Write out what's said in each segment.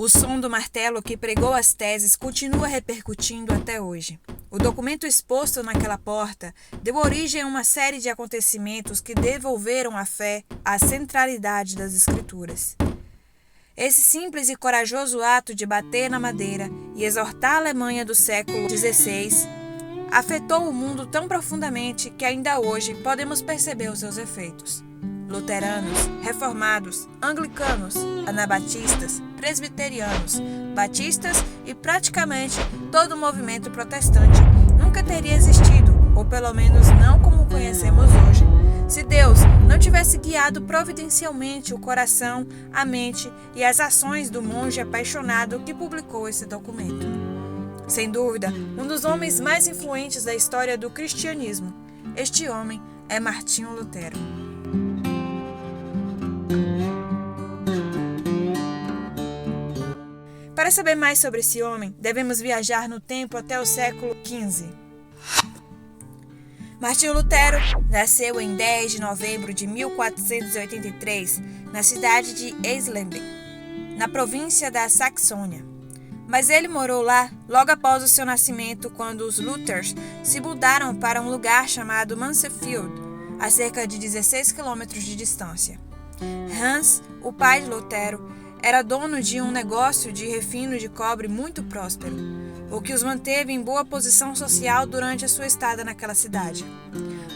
O som do martelo que pregou as teses continua repercutindo até hoje. O documento exposto naquela porta deu origem a uma série de acontecimentos que devolveram à fé a centralidade das Escrituras. Esse simples e corajoso ato de bater na madeira e exortar a Alemanha do século XVI afetou o mundo tão profundamente que ainda hoje podemos perceber os seus efeitos. Luteranos, reformados, anglicanos, anabatistas, presbiterianos, batistas e praticamente todo o movimento protestante nunca teria existido, ou pelo menos não como conhecemos hoje, se Deus não tivesse guiado providencialmente o coração, a mente e as ações do monge apaixonado que publicou esse documento. Sem dúvida, um dos homens mais influentes da história do cristianismo. Este homem é Martinho Lutero. Para saber mais sobre esse homem, devemos viajar no tempo até o século XV. Martinho Lutero nasceu em 10 de novembro de 1483, na cidade de Eisleben, na província da Saxônia. Mas ele morou lá logo após o seu nascimento, quando os Luthers se mudaram para um lugar chamado Mansfield, a cerca de 16 quilômetros de distância. Hans, o pai de Lutero, era dono de um negócio de refino de cobre muito próspero, o que os manteve em boa posição social durante a sua estada naquela cidade.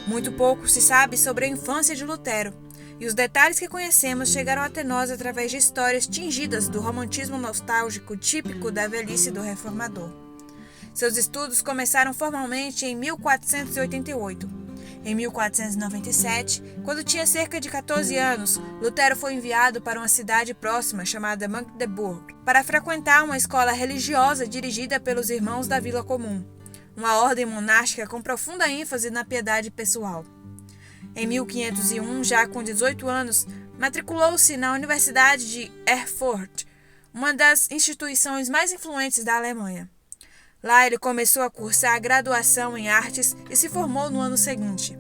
Muito pouco se sabe sobre a infância de Lutero, e os detalhes que conhecemos chegaram até nós através de histórias tingidas do romantismo nostálgico típico da velhice do reformador. Seus estudos começaram formalmente em 1488. Em 1497, quando tinha cerca de 14 anos, Lutero foi enviado para uma cidade próxima chamada Magdeburg para frequentar uma escola religiosa dirigida pelos Irmãos da Vila Comum, uma ordem monástica com profunda ênfase na piedade pessoal. Em 1501, já com 18 anos, matriculou-se na Universidade de Erfurt, uma das instituições mais influentes da Alemanha. Lá ele começou a cursar a graduação em artes e se formou no ano seguinte.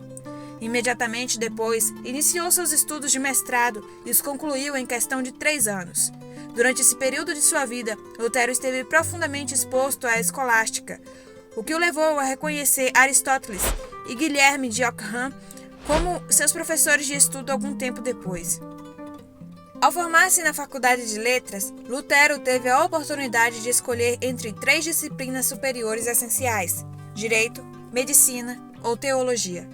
Imediatamente depois, iniciou seus estudos de mestrado e os concluiu em questão de 3 anos. Durante esse período de sua vida, Lutero esteve profundamente exposto à escolástica, o que o levou a reconhecer Aristóteles e Guilherme de Ockham como seus professores de estudo algum tempo depois. Ao formar-se na Faculdade de Letras, Lutero teve a oportunidade de escolher entre 3 disciplinas superiores essenciais: direito, medicina ou teologia.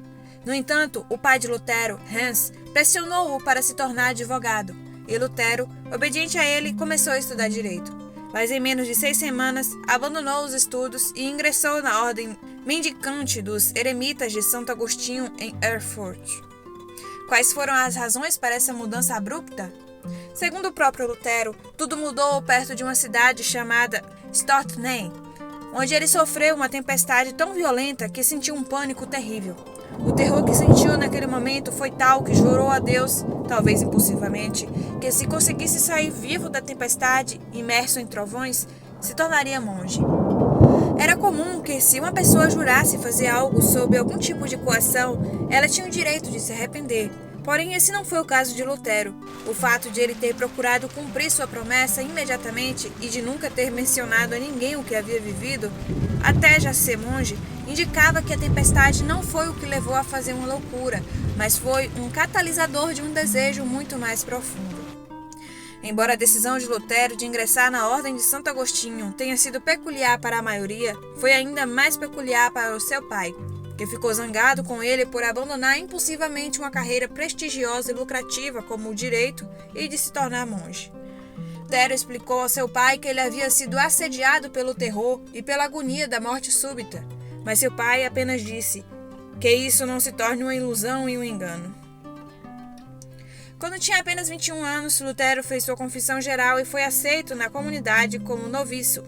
No entanto, o pai de Lutero, Hans, pressionou-o para se tornar advogado, e Lutero, obediente a ele, começou a estudar direito. Mas em menos de 6 semanas, abandonou os estudos e ingressou na ordem mendicante dos eremitas de Santo Agostinho em Erfurt. Quais foram as razões para essa mudança abrupta? Segundo o próprio Lutero, tudo mudou perto de uma cidade chamada Stortnen, onde ele sofreu uma tempestade tão violenta que sentiu um pânico terrível. O terror que sentiu naquele momento foi tal que jurou a Deus, talvez impulsivamente, que se conseguisse sair vivo da tempestade, imerso em trovões, se tornaria monge. Era comum que, se uma pessoa jurasse fazer algo sob algum tipo de coação, ela tinha o direito de se arrepender. Porém, esse não foi o caso de Lutero. O fato de ele ter procurado cumprir sua promessa imediatamente e de nunca ter mencionado a ninguém o que havia vivido, até já ser monge, indicava que a tempestade não foi o que levou a fazer uma loucura, mas foi um catalisador de um desejo muito mais profundo. Embora a decisão de Lutero de ingressar na Ordem de Santo Agostinho tenha sido peculiar para a maioria, foi ainda mais peculiar para o seu pai, que ficou zangado com ele por abandonar impulsivamente uma carreira prestigiosa e lucrativa como o direito e de se tornar monge. Lutero explicou ao seu pai que ele havia sido assediado pelo terror e pela agonia da morte súbita, mas seu pai apenas disse que isso não se torne uma ilusão e um engano. Quando tinha apenas 21 anos, Lutero fez sua confissão geral e foi aceito na comunidade como noviço.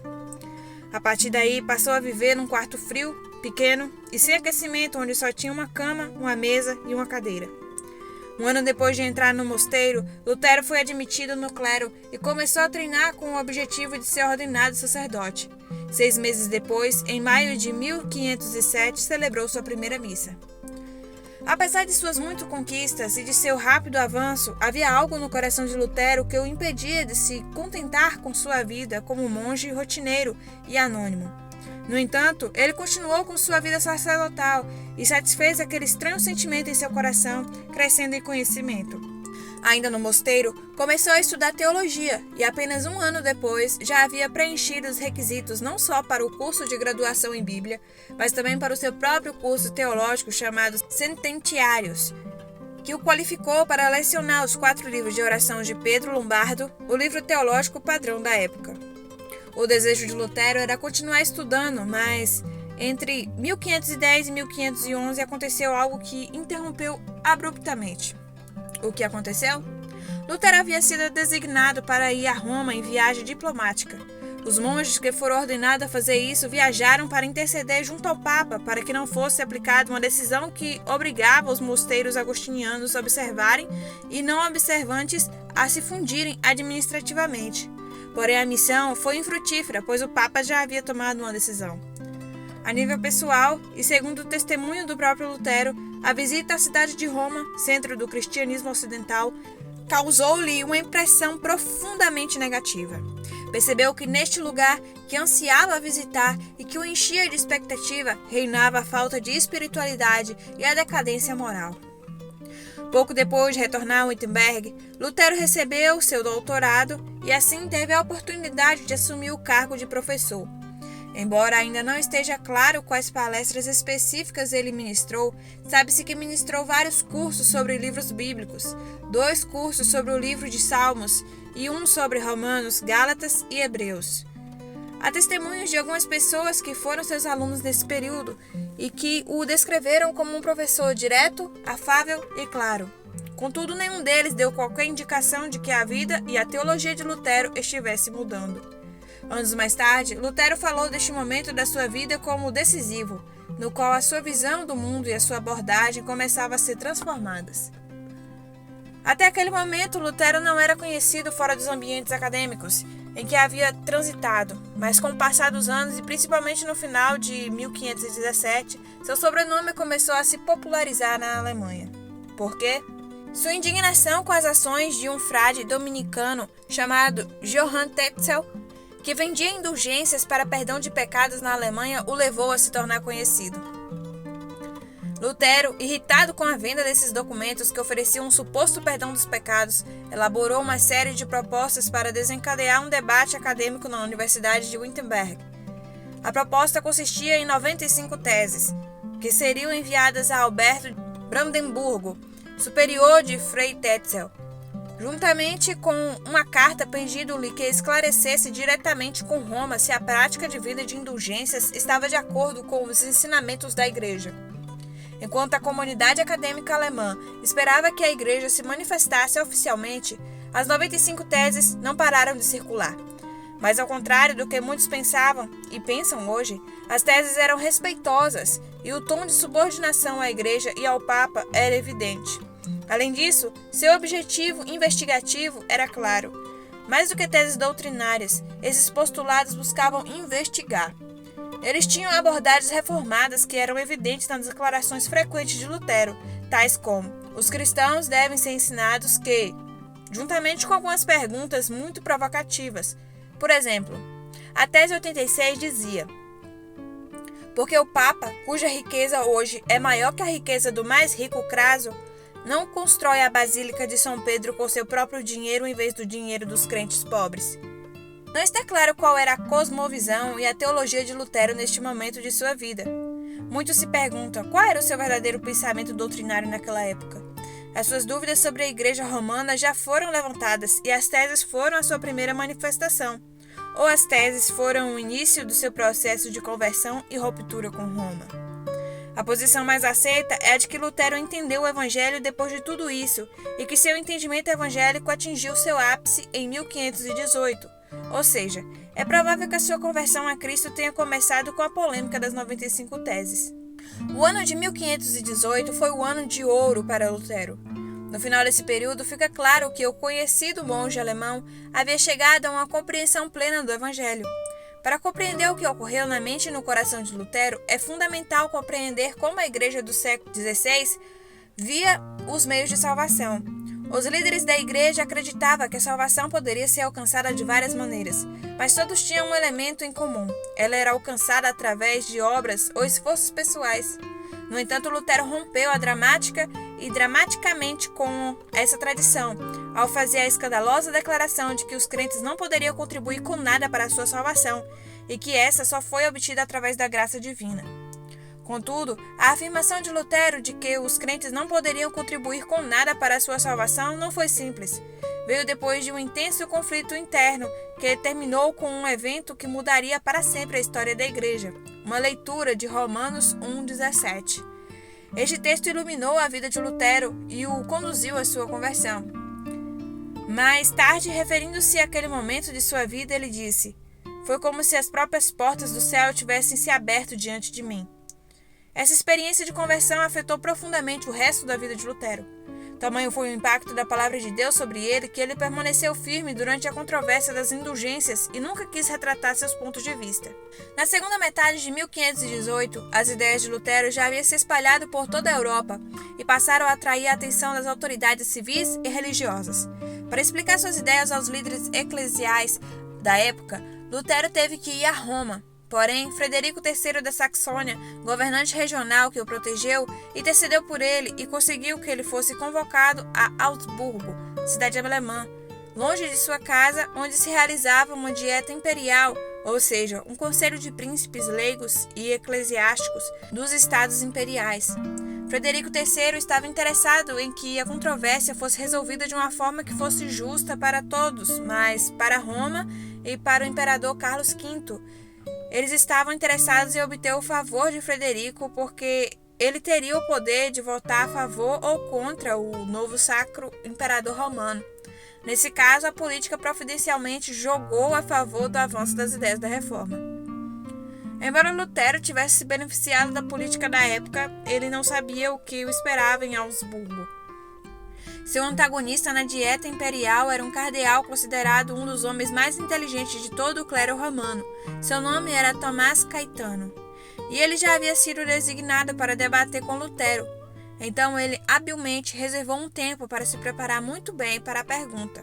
A partir daí, passou a viver num quarto frio, pequeno e sem aquecimento, onde só tinha uma cama, uma mesa e uma cadeira. Um ano depois de entrar no mosteiro, Lutero foi admitido no clero e começou a treinar com o objetivo de ser ordenado sacerdote. 6 meses depois, em maio de 1507, celebrou sua primeira missa. Apesar de suas muitas conquistas e de seu rápido avanço, havia algo no coração de Lutero que o impedia de se contentar com sua vida como monge rotineiro e anônimo. No entanto, ele continuou com sua vida sacerdotal e satisfez aquele estranho sentimento em seu coração, crescendo em conhecimento. Ainda no mosteiro, começou a estudar teologia e apenas um ano depois já havia preenchido os requisitos não só para o curso de graduação em Bíblia, mas também para o seu próprio curso teológico chamado Sententiarius, que o qualificou para lecionar os 4 livros de oração de Pedro Lombardo, o livro teológico padrão da época. O desejo de Lutero era continuar estudando, mas entre 1510 e 1511 aconteceu algo que interrompeu abruptamente. O que aconteceu? Lutero havia sido designado para ir a Roma em viagem diplomática. Os monges que foram ordenados a fazer isso viajaram para interceder junto ao Papa para que não fosse aplicada uma decisão que obrigava os mosteiros agostinianos a observarem e não observantes a se fundirem administrativamente. Porém, a missão foi infrutífera, pois o Papa já havia tomado uma decisão. A nível pessoal, e segundo o testemunho do próprio Lutero, a visita à cidade de Roma, centro do cristianismo ocidental, causou-lhe uma impressão profundamente negativa. Percebeu que neste lugar que ansiava visitar e que o enchia de expectativa, reinava a falta de espiritualidade e a decadência moral. Pouco depois de retornar a Wittenberg, Lutero recebeu seu doutorado e assim teve a oportunidade de assumir o cargo de professor. Embora ainda não esteja claro quais palestras específicas ele ministrou, sabe-se que ministrou vários cursos sobre livros bíblicos, 2 cursos sobre o livro de Salmos e um sobre Romanos, Gálatas e Hebreus. Há testemunhos de algumas pessoas que foram seus alunos nesse período e que o descreveram como um professor direto, afável e claro. Contudo, nenhum deles deu qualquer indicação de que a vida e a teologia de Lutero estivesse mudando. Anos mais tarde, Lutero falou deste momento da sua vida como decisivo, no qual a sua visão do mundo e a sua abordagem começavam a ser transformadas. Até aquele momento, Lutero não era conhecido fora dos ambientes acadêmicos em que havia transitado, mas com o passar dos anos e principalmente no final de 1517, seu sobrenome começou a se popularizar na Alemanha. Por quê? Sua indignação com as ações de um frade dominicano chamado Johann Tetzel, que vendia indulgências para perdão de pecados na Alemanha, o levou a se tornar conhecido. Lutero, irritado com a venda desses documentos que ofereciam um suposto perdão dos pecados, elaborou uma série de propostas para desencadear um debate acadêmico na Universidade de Wittenberg. A proposta consistia em 95 teses, que seriam enviadas a Alberto Brandenburgo, superior de Frei Tetzel, juntamente com uma carta pedindo-lhe que esclarecesse diretamente com Roma se a prática de vida de indulgências estava de acordo com os ensinamentos da Igreja. Enquanto a comunidade acadêmica alemã esperava que a Igreja se manifestasse oficialmente, as 95 teses não pararam de circular. Mas ao contrário do que muitos pensavam e pensam hoje, as teses eram respeitosas e o tom de subordinação à Igreja e ao Papa era evidente. Além disso, seu objetivo investigativo era claro. Mais do que teses doutrinárias, esses postulados buscavam investigar. Eles tinham abordagens reformadas que eram evidentes nas declarações frequentes de Lutero, tais como: os cristãos devem ser ensinados que, juntamente com algumas perguntas muito provocativas. Por exemplo, a tese 86 dizia: porque o Papa, cuja riqueza hoje é maior que a riqueza do mais rico craso, não constrói a Basílica de São Pedro com seu próprio dinheiro em vez do dinheiro dos crentes pobres. Não está claro qual era a cosmovisão e a teologia de Lutero neste momento de sua vida. Muitos se perguntam qual era o seu verdadeiro pensamento doutrinário naquela época. As suas dúvidas sobre a Igreja Romana já foram levantadas e as teses foram a sua primeira manifestação, ou as teses foram o início do seu processo de conversão e ruptura com Roma. A posição mais aceita é a de que Lutero entendeu o Evangelho depois de tudo isso e que seu entendimento evangélico atingiu seu ápice em 1518, ou seja, é provável que a sua conversão a Cristo tenha começado com a polêmica das 95 teses. O ano de 1518 foi o ano de ouro para Lutero. No final desse período, fica claro que o conhecido monge alemão havia chegado a uma compreensão plena do Evangelho. Para compreender o que ocorreu na mente e no coração de Lutero, é fundamental compreender como a Igreja do século XVI via os meios de salvação. Os líderes da igreja acreditavam que a salvação poderia ser alcançada de várias maneiras, mas todos tinham um elemento em comum. Ela era alcançada através de obras ou esforços pessoais. No entanto, Lutero rompeu a dramaticamente com essa tradição, ao fazer a escandalosa declaração de que os crentes não poderiam contribuir com nada para a sua salvação e que essa só foi obtida através da graça divina. Contudo, a afirmação de Lutero de que os crentes não poderiam contribuir com nada para a sua salvação não foi simples. Veio depois de um intenso conflito interno que terminou com um evento que mudaria para sempre a história da igreja, uma leitura de Romanos 1,17. Este texto iluminou a vida de Lutero e o conduziu à sua conversão. Mais tarde, referindo-se àquele momento de sua vida, ele disse: "Foi como se as próprias portas do céu tivessem se aberto diante de mim." Essa experiência de conversão afetou profundamente o resto da vida de Lutero. Tamanho foi o impacto da palavra de Deus sobre ele que ele permaneceu firme durante a controvérsia das indulgências e nunca quis retratar seus pontos de vista. Na segunda metade de 1518, as ideias de Lutero já haviam se espalhado por toda a Europa e passaram a atrair a atenção das autoridades civis e religiosas. Para explicar suas ideias aos líderes eclesiais da época, Lutero teve que ir a Roma. Porém, Frederico III da Saxônia, governante regional que o protegeu, intercedeu por ele e conseguiu que ele fosse convocado a Augsburgo, cidade alemã, longe de sua casa, onde se realizava uma dieta imperial, ou seja, um conselho de príncipes leigos e eclesiásticos dos estados imperiais. Frederico III estava interessado em que a controvérsia fosse resolvida de uma forma que fosse justa para todos, mas para Roma e para o imperador Carlos V, eles estavam interessados em obter o favor de Frederico porque ele teria o poder de votar a favor ou contra o novo sacro imperador romano. Nesse caso, a política providencialmente jogou a favor do avanço das ideias da reforma. Embora Lutero tivesse se beneficiado da política da época, ele não sabia o que o esperava em Augsburgo. Seu antagonista na dieta imperial era um cardeal considerado um dos homens mais inteligentes de todo o clero romano. Seu nome era Tomás Caetano, e ele já havia sido designado para debater com Lutero. Então ele habilmente reservou um tempo para se preparar muito bem para a pergunta.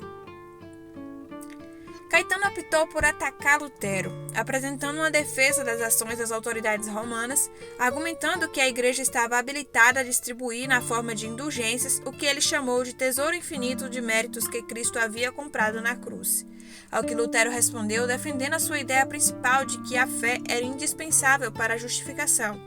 Caetano optou por atacar Lutero, apresentando uma defesa das ações das autoridades romanas, argumentando que a igreja estava habilitada a distribuir na forma de indulgências o que ele chamou de tesouro infinito de méritos que Cristo havia comprado na cruz. Ao que Lutero respondeu defendendo a sua ideia principal de que a fé era indispensável para a justificação.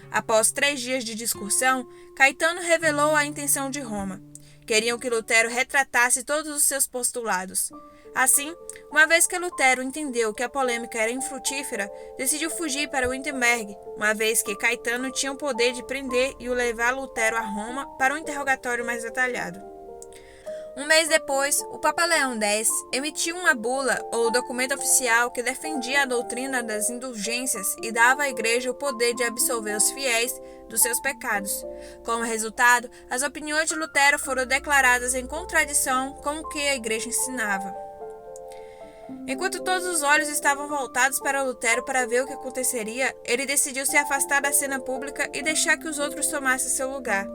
Após 3 dias de discussão, Caetano revelou a intenção de Roma. Queriam que Lutero retratasse todos os seus postulados. Assim, uma vez que Lutero entendeu que a polêmica era infrutífera, decidiu fugir para Wittenberg, uma vez que Caetano tinha o poder de prender e o levar Lutero a Roma para um interrogatório mais detalhado. Um mês depois, o Papa Leão X emitiu uma bula ou documento oficial que defendia a doutrina das indulgências e dava à Igreja o poder de absolver os fiéis dos seus pecados. Como resultado, as opiniões de Lutero foram declaradas em contradição com o que a Igreja ensinava. Enquanto todos os olhos estavam voltados para Lutero para ver o que aconteceria, ele decidiu se afastar da cena pública e deixar que os outros tomassem seu lugar.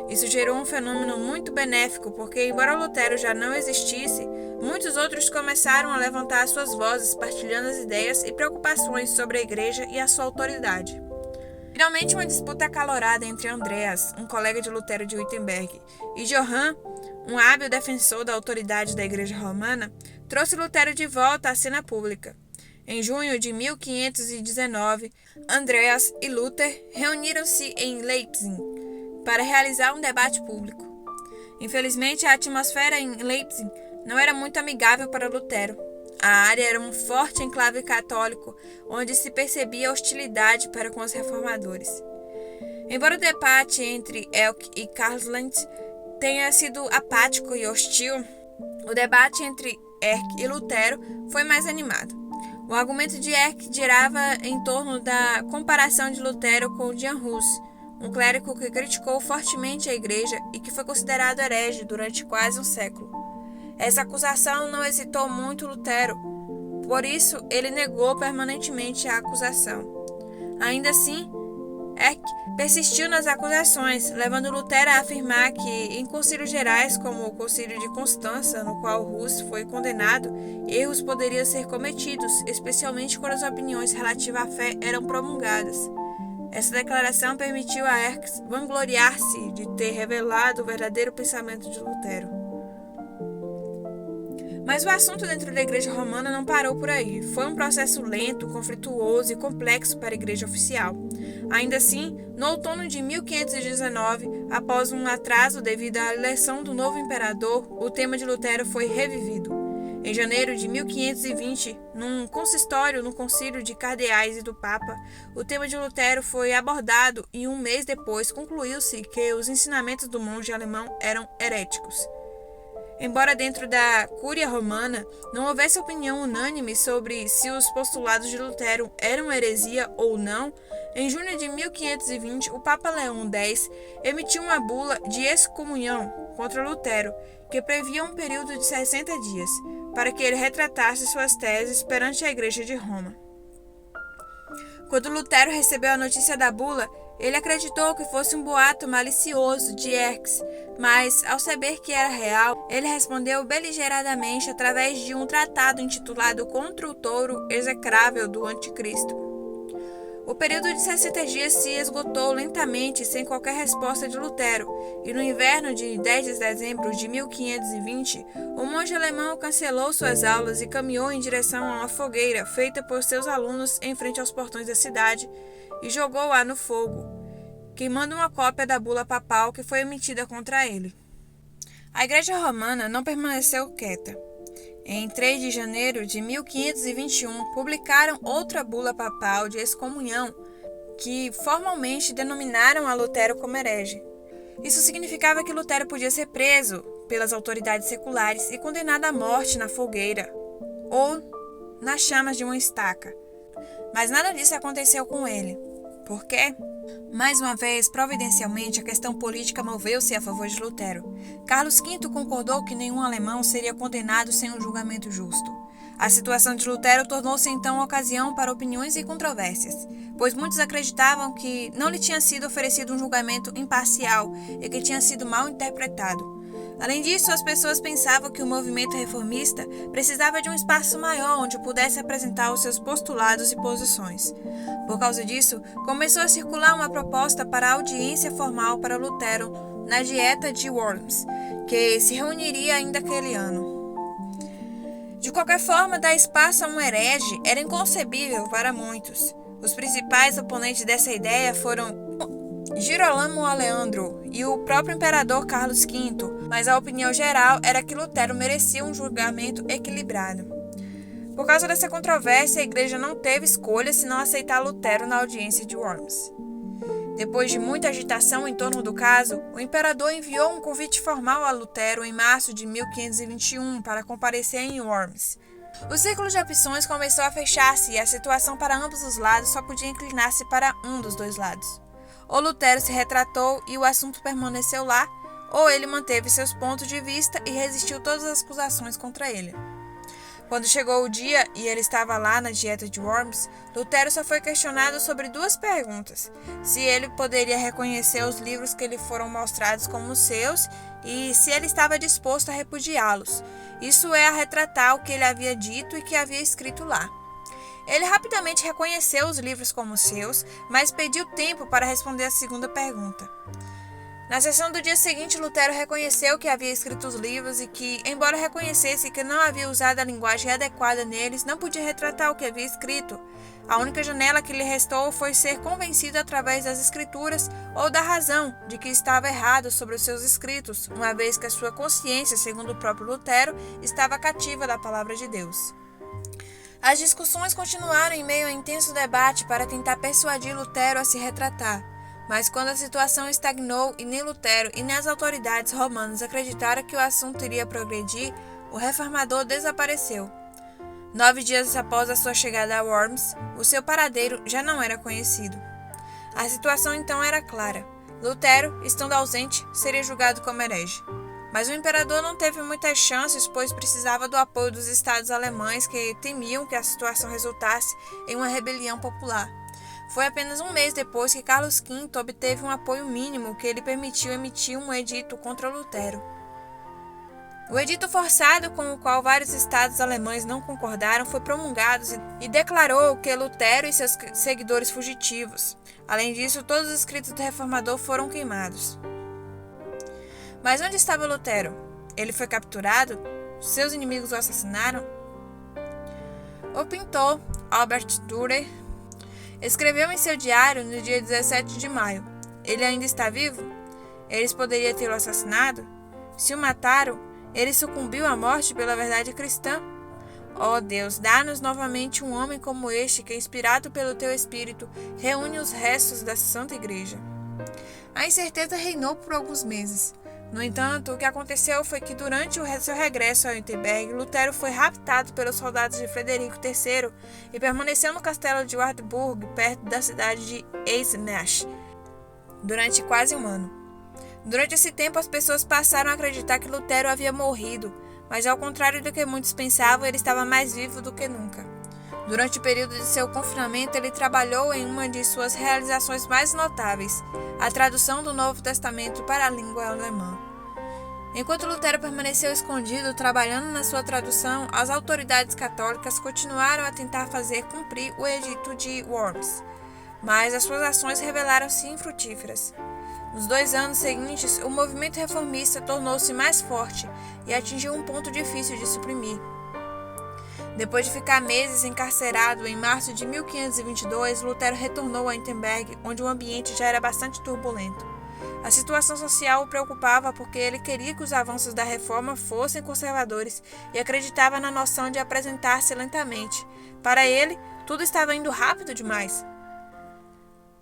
Isso gerou um fenômeno muito benéfico, porque, embora Lutero já não existisse, muitos outros começaram a levantar suas vozes, partilhando as ideias e preocupações sobre a igreja e a sua autoridade. Finalmente, uma disputa acalorada entre Andreas, um colega de Lutero de Wittenberg, e Johann, um hábil defensor da autoridade da Igreja Romana, trouxe Lutero de volta à cena pública. Em junho de 1519, Andreas e Luther reuniram-se em Leipzig para realizar um debate público. Infelizmente, a atmosfera em Leipzig não era muito amigável para Lutero. A área era um forte enclave católico, onde se percebia hostilidade para com os reformadores. Embora o debate entre Elk e Karlsland tenha sido apático e hostil, o debate entre Eck e Lutero foi mais animado. O argumento de Eck girava em torno da comparação de Lutero com Jan Hus, um clérigo que criticou fortemente a igreja e que foi considerado herege durante quase um século. Essa acusação não excitou muito Lutero, por isso ele negou permanentemente a acusação. Ainda assim, Eck persistiu nas acusações, levando Lutero a afirmar que, em concílios gerais, como o Concílio de Constança, no qual Hus foi condenado, erros poderiam ser cometidos, especialmente quando as opiniões relativas à fé eram promulgadas. Essa declaração permitiu a Eck vangloriar-se de ter revelado o verdadeiro pensamento de Lutero. Mas o assunto dentro da Igreja Romana não parou por aí. Foi um processo lento, conflituoso e complexo para a Igreja oficial. Ainda assim, no outono de 1519, após um atraso devido à eleição do novo imperador, o tema de Lutero foi revivido. Em janeiro de 1520, num consistório no Concílio de Cardeais e do Papa, o tema de Lutero foi abordado e um mês depois concluiu-se que os ensinamentos do monge alemão eram heréticos. Embora dentro da Cúria Romana não houvesse opinião unânime sobre se os postulados de Lutero eram heresia ou não, em junho de 1520 o Papa Leão X emitiu uma bula de excomunhão contra Lutero, que previa um período de 60 dias, para que ele retratasse suas teses perante a Igreja de Roma. Quando Lutero recebeu a notícia da bula, ele acreditou que fosse um boato malicioso de Eck, mas, ao saber que era real, ele respondeu beligeradamente através de um tratado intitulado Contra o Touro Execrável do Anticristo. O período de 60 dias se esgotou lentamente sem qualquer resposta de Lutero, e no inverno de 10 de dezembro de 1520, o monge alemão cancelou suas aulas e caminhou em direção a uma fogueira feita por seus alunos em frente aos portões da cidade e jogou-a no fogo, queimando uma cópia da bula papal que foi emitida contra ele. A Igreja Romana não permaneceu quieta. Em 3 de janeiro de 1521, publicaram outra bula papal de excomunhão, que formalmente denominaram a Lutero como herege. Isso significava que Lutero podia ser preso pelas autoridades seculares e condenado à morte na fogueira ou nas chamas de uma estaca. Mas nada disso aconteceu com ele. Por quê? Mais uma vez, providencialmente, a questão política moveu-se a favor de Lutero. Carlos V concordou que nenhum alemão seria condenado sem um julgamento justo. A situação de Lutero tornou-se então ocasião para opiniões e controvérsias, pois muitos acreditavam que não lhe tinha sido oferecido um julgamento imparcial e que tinha sido mal interpretado. Além disso, as pessoas pensavam que o movimento reformista precisava de um espaço maior onde pudesse apresentar os seus postulados e posições. Por causa disso, começou a circular uma proposta para audiência formal para Lutero na Dieta de Worms, que se reuniria ainda aquele ano. De qualquer forma, dar espaço a um herege era inconcebível para muitos. Os principais oponentes dessa ideia foram Girolamo Aleandro e o próprio imperador Carlos V, mas a opinião geral era que Lutero merecia um julgamento equilibrado. Por causa dessa controvérsia, a igreja não teve escolha senão aceitar Lutero na audiência de Worms. Depois de muita agitação em torno do caso, o imperador enviou um convite formal a Lutero em março de 1521 para comparecer em Worms. O círculo de opções começou a fechar-se e a situação para ambos os lados só podia inclinar-se para um dos dois lados. Ou Lutero se retratou e o assunto permaneceu lá, ou ele manteve seus pontos de vista e resistiu todas as acusações contra ele. Quando chegou o dia e ele estava lá na Dieta de Worms, Lutero só foi questionado sobre duas perguntas: se ele poderia reconhecer os livros que lhe foram mostrados como seus e se ele estava disposto a repudiá-los, isso é, a retratar o que ele havia dito e que havia escrito lá. Ele rapidamente reconheceu os livros como seus, mas pediu tempo para responder a segunda pergunta. Na sessão do dia seguinte, Lutero reconheceu que havia escrito os livros e que, embora reconhecesse que não havia usado a linguagem adequada neles, não podia retratar o que havia escrito. A única janela que lhe restou foi ser convencido através das escrituras ou da razão de que estava errado sobre os seus escritos, uma vez que a sua consciência, segundo o próprio Lutero, estava cativa da palavra de Deus. As discussões continuaram em meio a intenso debate para tentar persuadir Lutero a se retratar, mas quando a situação estagnou e nem Lutero e nem as autoridades romanas acreditaram que o assunto iria progredir, o reformador desapareceu. 9 dias após a sua chegada a Worms, o seu paradeiro já não era conhecido. A situação então era clara. Lutero, estando ausente, seria julgado como herege. Mas o imperador não teve muitas chances, pois precisava do apoio dos estados alemães que temiam que a situação resultasse em uma rebelião popular. Foi apenas um mês depois que Carlos V obteve um apoio mínimo que lhe permitiu emitir um edito contra Lutero. O edito forçado, com o qual vários estados alemães não concordaram, foi promulgado e declarou que Lutero e seus seguidores fugitivos. Além disso, todos os escritos do reformador foram queimados. Mas onde estava Lutero? Ele foi capturado? Seus inimigos o assassinaram? O pintor Albert Dürer escreveu em seu diário no dia 17 de maio. Ele ainda está vivo? Eles poderiam tê-lo assassinado? Se o mataram, ele sucumbiu à morte pela verdade cristã? Ó Deus, dá-nos novamente um homem como este que, inspirado pelo teu Espírito, reúne os restos da Santa Igreja. A incerteza reinou por alguns meses. No entanto, o que aconteceu foi que durante o seu regresso a Wittenberg, Lutero foi raptado pelos soldados de Frederico III e permaneceu no castelo de Wartburg, perto da cidade de Eisenach, durante quase um ano. Durante esse tempo, as pessoas passaram a acreditar que Lutero havia morrido, mas ao contrário do que muitos pensavam, ele estava mais vivo do que nunca. Durante o período de seu confinamento, ele trabalhou em uma de suas realizações mais notáveis, a tradução do Novo Testamento para a língua alemã. Enquanto Lutero permaneceu escondido trabalhando na sua tradução, as autoridades católicas continuaram a tentar fazer cumprir o Edito de Worms, mas as suas ações revelaram-se infrutíferas. Nos 2 anos seguintes, o movimento reformista tornou-se mais forte e atingiu um ponto difícil de suprimir. Depois de ficar meses encarcerado, em março de 1522, Lutero retornou a Wittenberg, onde o ambiente já era bastante turbulento. A situação social o preocupava porque ele queria que os avanços da reforma fossem conservadores e acreditava na noção de apresentar-se lentamente. Para ele, tudo estava indo rápido demais.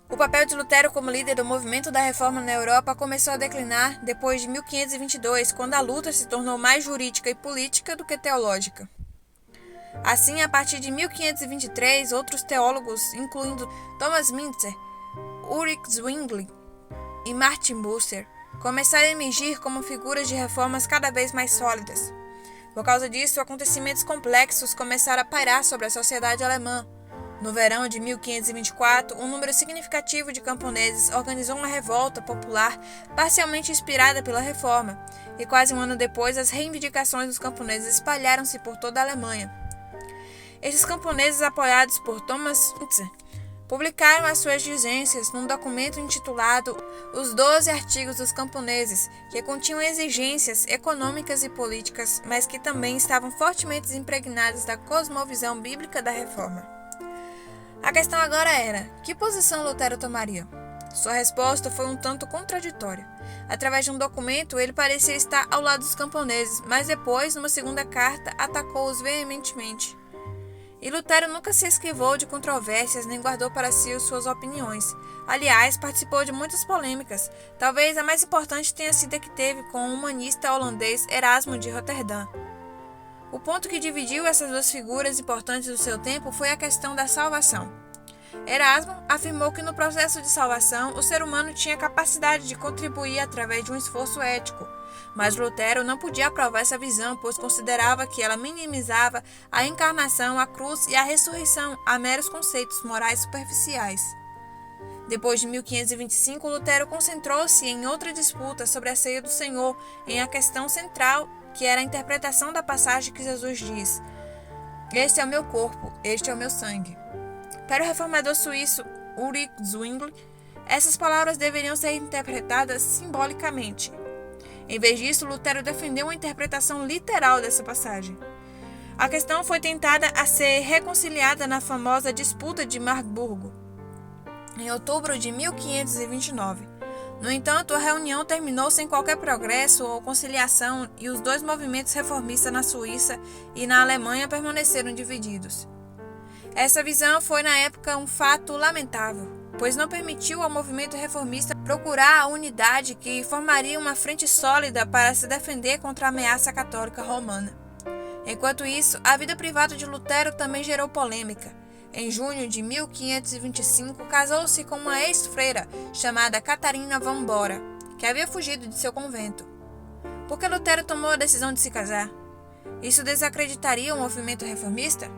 O papel de Lutero como líder do movimento da reforma na Europa começou a declinar depois de 1522, quando a luta se tornou mais jurídica e política do que teológica. Assim, a partir de 1523, outros teólogos, incluindo Thomas Müntzer, Ulrich Zwingli e Martin Bucer, começaram a emergir como figuras de reformas cada vez mais sólidas. Por causa disso, acontecimentos complexos começaram a pairar sobre a sociedade alemã. No verão de 1524, um número significativo de camponeses organizou uma revolta popular parcialmente inspirada pela reforma, e quase um ano depois as reivindicações dos camponeses espalharam-se por toda a Alemanha. Esses camponeses, apoiados por Thomas Müntzer, publicaram as suas exigências num documento intitulado Os 12 Artigos dos Camponeses, que continham exigências econômicas e políticas, mas que também estavam fortemente impregnadas da cosmovisão bíblica da reforma. A questão agora era, que posição Lutero tomaria? Sua resposta foi um tanto contraditória. Através de um documento, ele parecia estar ao lado dos camponeses, mas depois, numa segunda carta, atacou-os veementemente. E Lutero nunca se esquivou de controvérsias nem guardou para si suas opiniões. Aliás, participou de muitas polêmicas. Talvez a mais importante tenha sido a que teve com o humanista holandês Erasmo de Roterdã. O ponto que dividiu essas duas figuras importantes do seu tempo foi a questão da salvação. Erasmo afirmou que no processo de salvação o ser humano tinha capacidade de contribuir através de um esforço ético, mas Lutero não podia aprovar essa visão, pois considerava que ela minimizava a encarnação, a cruz e a ressurreição a meros conceitos morais superficiais. Depois de 1525, Lutero concentrou-se em outra disputa sobre a ceia do Senhor, em a questão central, que era a interpretação da passagem que Jesus diz: "Este é o meu corpo, este é o meu sangue." Para o reformador suíço Ulrich Zwingli, essas palavras deveriam ser interpretadas simbolicamente. Em vez disso, Lutero defendeu uma interpretação literal dessa passagem. A questão foi tentada a ser reconciliada na famosa disputa de Marburgo, em outubro de 1529. No entanto, a reunião terminou sem qualquer progresso ou conciliação e os dois movimentos reformistas na Suíça e na Alemanha permaneceram divididos. Essa visão foi na época um fato lamentável, pois não permitiu ao movimento reformista procurar a unidade que formaria uma frente sólida para se defender contra a ameaça católica romana. Enquanto isso, a vida privada de Lutero também gerou polêmica. Em junho de 1525, casou-se com uma ex-freira chamada Catarina von Bora, que havia fugido de seu convento. Por que Lutero tomou a decisão de se casar? Isso desacreditaria o movimento reformista?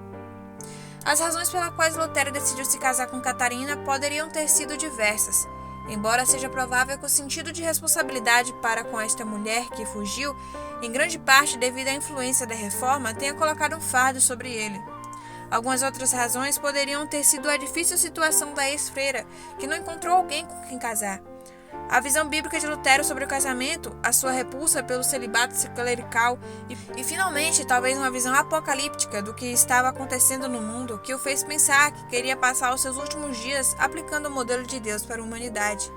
As razões pelas quais Lutero decidiu se casar com Catarina poderiam ter sido diversas, embora seja provável que o sentido de responsabilidade para com esta mulher que fugiu, em grande parte devido à influência da Reforma, tenha colocado um fardo sobre ele. Algumas outras razões poderiam ter sido a difícil situação da ex-freira, que não encontrou alguém com quem casar. A visão bíblica de Lutero sobre o casamento, a sua repulsa pelo celibato clerical e, finalmente, talvez uma visão apocalíptica do que estava acontecendo no mundo que o fez pensar que queria passar os seus últimos dias aplicando o modelo de Deus para a humanidade.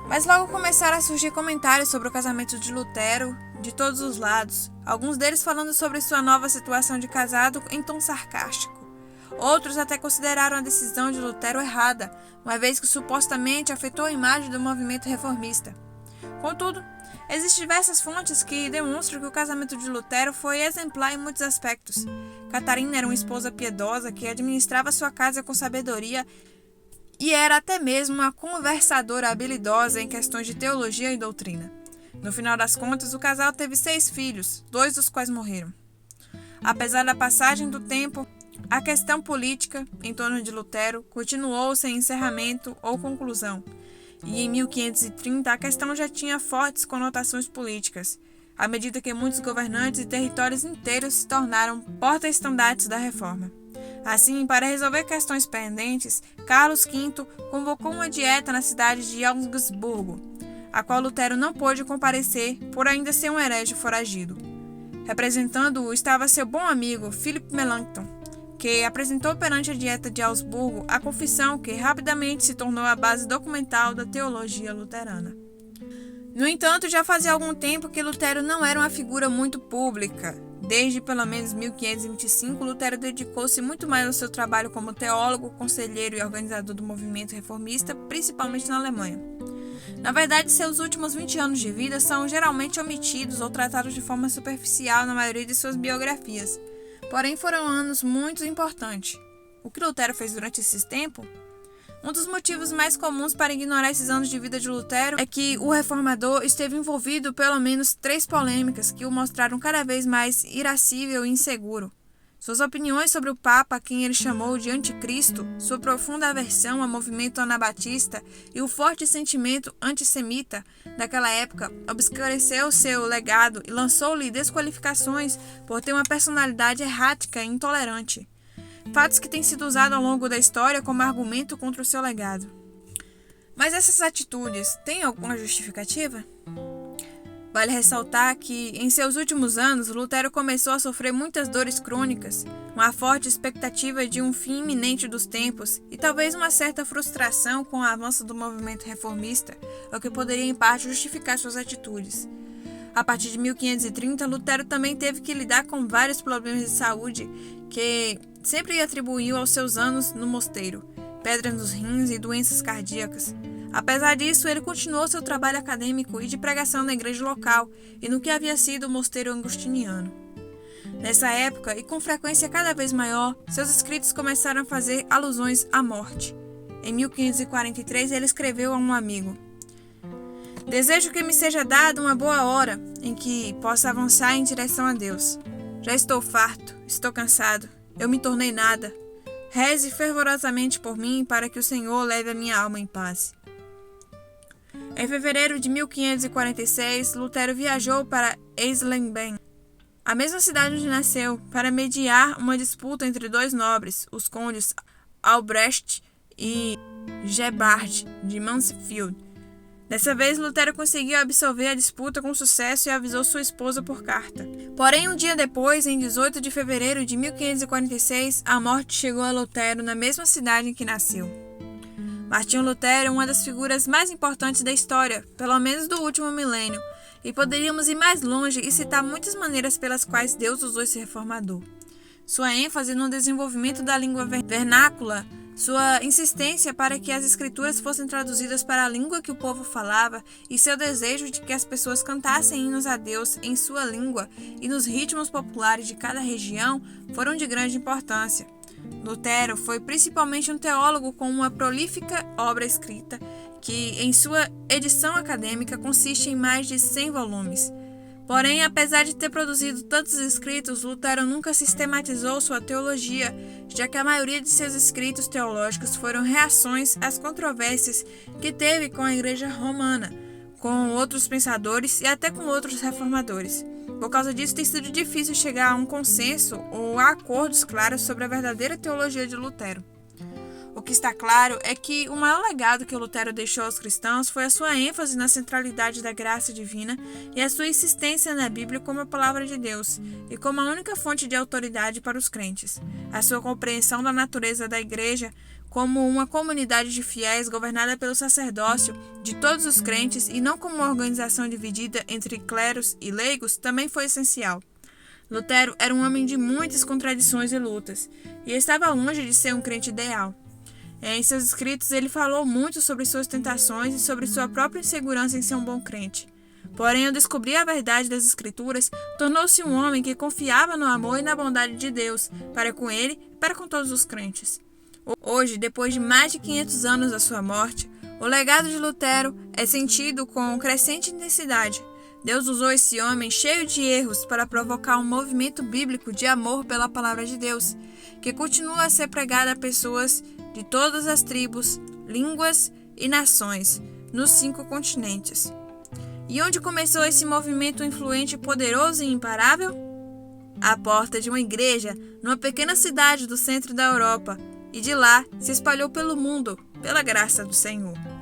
Mas logo começaram a surgir comentários sobre o casamento de Lutero de todos os lados, alguns deles falando sobre sua nova situação de casado em tom sarcástico. Outros até consideraram a decisão de Lutero errada, uma vez que supostamente afetou a imagem do movimento reformista. Contudo, existem diversas fontes que demonstram que o casamento de Lutero foi exemplar em muitos aspectos. Catarina era uma esposa piedosa que administrava sua casa com sabedoria e era até mesmo uma conversadora habilidosa em questões de teologia e doutrina. No final das contas, o casal teve 6 filhos, 2 dos quais morreram. Apesar da passagem do tempo, a questão política em torno de Lutero continuou sem encerramento ou conclusão, e em 1530 a questão já tinha fortes conotações políticas, à medida que muitos governantes e territórios inteiros se tornaram porta-estandartes da reforma. Assim, para resolver questões pendentes, Carlos V convocou uma dieta na cidade de Augsburgo, a qual Lutero não pôde comparecer por ainda ser um herege foragido. Representando-o estava seu bom amigo Philipp Melanchthon, que apresentou perante a dieta de Augsburgo a confissão que rapidamente se tornou a base documental da teologia luterana. No entanto, já fazia algum tempo que Lutero não era uma figura muito pública. Desde pelo menos 1525, Lutero dedicou-se muito mais ao seu trabalho como teólogo, conselheiro e organizador do movimento reformista, principalmente na Alemanha. Na verdade, seus últimos 20 anos de vida são geralmente omitidos ou tratados de forma superficial na maioria de suas biografias. Porém, foram anos muito importantes. O que Lutero fez durante esse tempo? Um dos motivos mais comuns para ignorar esses anos de vida de Lutero é que o reformador esteve envolvido pelo menos 3 polêmicas que o mostraram cada vez mais irascível e inseguro. Suas opiniões sobre o Papa, quem ele chamou de anticristo, sua profunda aversão ao movimento anabatista e o forte sentimento antissemita daquela época obscureceu seu legado e lançou-lhe desqualificações por ter uma personalidade errática e intolerante. Fatos que têm sido usados ao longo da história como argumento contra o seu legado. Mas essas atitudes têm alguma justificativa? Vale ressaltar que, em seus últimos anos, Lutero começou a sofrer muitas dores crônicas, uma forte expectativa de um fim iminente dos tempos e talvez uma certa frustração com o avanço do movimento reformista, o que poderia em parte justificar suas atitudes. A partir de 1530, Lutero também teve que lidar com vários problemas de saúde que sempre atribuiu aos seus anos no mosteiro, pedras nos rins e doenças cardíacas. Apesar disso, ele continuou seu trabalho acadêmico e de pregação na igreja local e no que havia sido o mosteiro agustiniano. Nessa época, e com frequência cada vez maior, seus escritos começaram a fazer alusões à morte. Em 1543, ele escreveu a um amigo: "Desejo que me seja dada uma boa hora em que possa avançar em direção a Deus. Já estou farto, estou cansado, eu me tornei nada. Reze fervorosamente por mim para que o Senhor leve a minha alma em paz." Em fevereiro de 1546, Lutero viajou para Eisleben, a mesma cidade onde nasceu, para mediar uma disputa entre 2 nobres, os condes Albrecht e Gebhard de Mansfield. Dessa vez, Lutero conseguiu absolver a disputa com sucesso e avisou sua esposa por carta. Porém, um dia depois, em 18 de fevereiro de 1546, a morte chegou a Lutero na mesma cidade em que nasceu. Martinho Lutero é uma das figuras mais importantes da história, pelo menos do último milênio, e poderíamos ir mais longe e citar muitas maneiras pelas quais Deus usou esse reformador. Sua ênfase no desenvolvimento da língua vernácula, sua insistência para que as escrituras fossem traduzidas para a língua que o povo falava e seu desejo de que as pessoas cantassem hinos a Deus em sua língua e nos ritmos populares de cada região foram de grande importância. Lutero foi principalmente um teólogo com uma prolífica obra escrita que, em sua edição acadêmica, consiste em mais de 100 volumes. Porém, apesar de ter produzido tantos escritos, Lutero nunca sistematizou sua teologia, já que a maioria de seus escritos teológicos foram reações às controvérsias que teve com a Igreja Romana, com outros pensadores e até com outros reformadores. Por causa disso, tem sido difícil chegar a um consenso ou a acordos claros sobre a verdadeira teologia de Lutero. O que está claro é que o maior legado que Lutero deixou aos cristãos foi a sua ênfase na centralidade da graça divina e a sua insistência na Bíblia como a palavra de Deus e como a única fonte de autoridade para os crentes. A sua compreensão da natureza da Igreja como uma comunidade de fiéis governada pelo sacerdócio de todos os crentes e não como uma organização dividida entre cleros e leigos também foi essencial. Lutero era um homem de muitas contradições e lutas, e estava longe de ser um crente ideal. Em seus escritos, ele falou muito sobre suas tentações e sobre sua própria insegurança em ser um bom crente. Porém, ao descobrir a verdade das Escrituras, tornou-se um homem que confiava no amor e na bondade de Deus, para com ele e para com todos os crentes. Hoje, depois de mais de 500 anos da sua morte, o legado de Lutero é sentido com crescente intensidade. Deus usou esse homem cheio de erros para provocar um movimento bíblico de amor pela palavra de Deus, que continua a ser pregada a pessoas de todas as tribos, línguas e nações, nos 5 continentes. E onde começou esse movimento influente, poderoso e imparável? À porta de uma igreja, numa pequena cidade do centro da Europa, e de lá se espalhou pelo mundo, pela graça do Senhor.